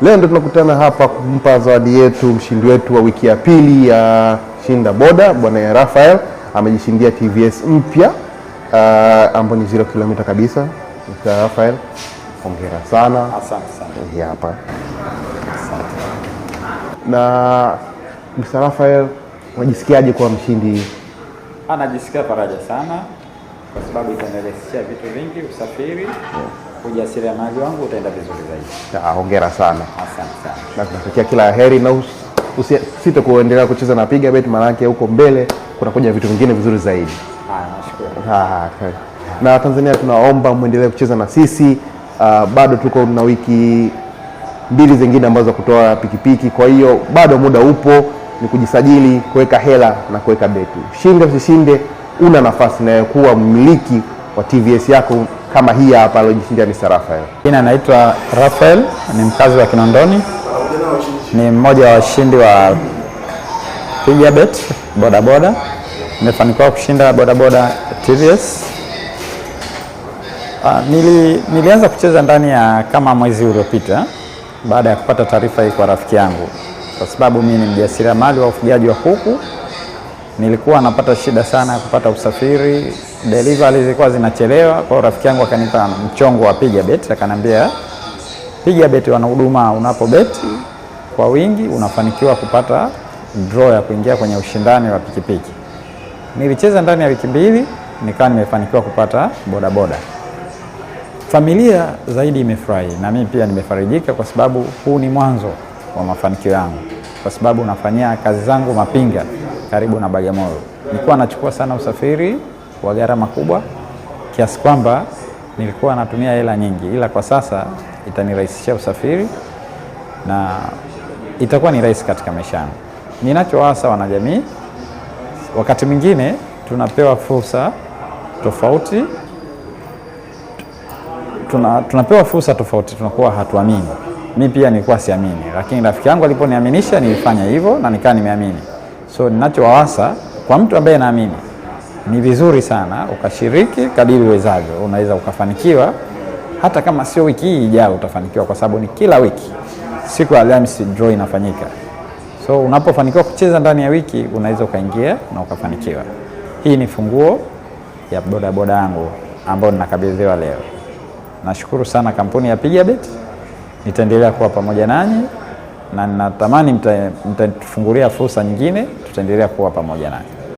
Leo ndio tunakutana hapa kumpa zawadi yetu mshindi wetu wa wiki ya pili ya Shinda Boda, Bwana Raphael. Amejishindia TVS mpya ambayo ni 0 km kabisa. Mr. Raphael, hongera sana. Asante sana. Hii hapa. Asante. Na Mr. Raphael, unajisikiaje kuwa mshindi? Anajisikia faraja sana kwa sababu itanirahisishia vitu vingi, usafiri, ujasiriamali wangu utaenda vizuri zaidi. Hongera sana. Asante sana. Na tunatakia kila heri na usisite kuendelea kucheza na Piga Bet, maana yake huko mbele kuna kuja vitu vingine vizuri zaidi. Nashukuru. Na Tanzania tunaomba muendelee kucheza na sisi. Bado tuko na wiki 2 zingine ambazo kutoa pikipiki, kwa hiyo bado muda upo, ni kujisajili, kuweka hela na kuweka beti. Ushinde usishinde, una nafasi na kuwa mmiliki wa TVS yako kama hii hapa alojishindia Mr. Raphael. Jina naitwa Raphael, ni mkazi wa Kinondoni. Ni mmoja wa washindi wa Piga Bet bodaboda. Nimefanikiwa kushinda bodaboda TVS. Nilianza kucheza ndani ya kama mwezi uliopita baada ya kupata taarifa hii kwa rafiki yangu, kwa sababu mimi ni mjasiriamali wa ufugaji wa kuku. Nilikuwa napata shida sana ya kupata usafiri, delivery zilikuwa zinachelewa. Kwa rafiki yangu akanipa mchongo wa Piga Bet, akaniambia Piga Bet wana huduma, unapobeti kwa wingi unafanikiwa kupata draw ya kuingia kwenye ushindani wa pikipiki. Nilicheza ndani ya wiki 2 nikawa nimefanikiwa kupata bodaboda. Familia zaidi imefurahi na mimi pia nimefarijika, kwa sababu huu ni mwanzo wa mafanikio yangu, kwa sababu nafanyia kazi zangu Mapinga karibu na Bagamoyo. Nilikuwa nachukua sana usafiri wa gharama kubwa kiasi kwamba nilikuwa natumia hela nyingi, ila kwa sasa itanirahisishia usafiri na itakuwa ni rahisi katika maisha yangu. Ninachowaasa wanajamii, wakati mwingine tunapewa fursa tofauti, tunapewa fursa tofauti, tunakuwa hatuamini. Mimi pia nilikuwa siamini, lakini rafiki yangu aliponiaminisha nilifanya hivyo na nikaa nimeamini. So ninachowaasa kwa mtu ambaye anaamini, ni vizuri sana ukashiriki kadiri uwezavyo. Unaweza ukafanikiwa hata kama sio wiki hii ijayo utafanikiwa, kwa sababu ni kila wiki siku ya Alhamisi draw inafanyika. So unapofanikiwa kucheza ndani ya wiki unaweza ukaingia na ukafanikiwa. Hii ni funguo ya bodaboda yangu ambayo ninakabidhiwa leo. Nashukuru sana kampuni ya Piga Bet. Nitaendelea kuwa pamoja nanyi na ninatamani mtatufungulia fursa nyingine, tutaendelea kuwa pamoja nanyi.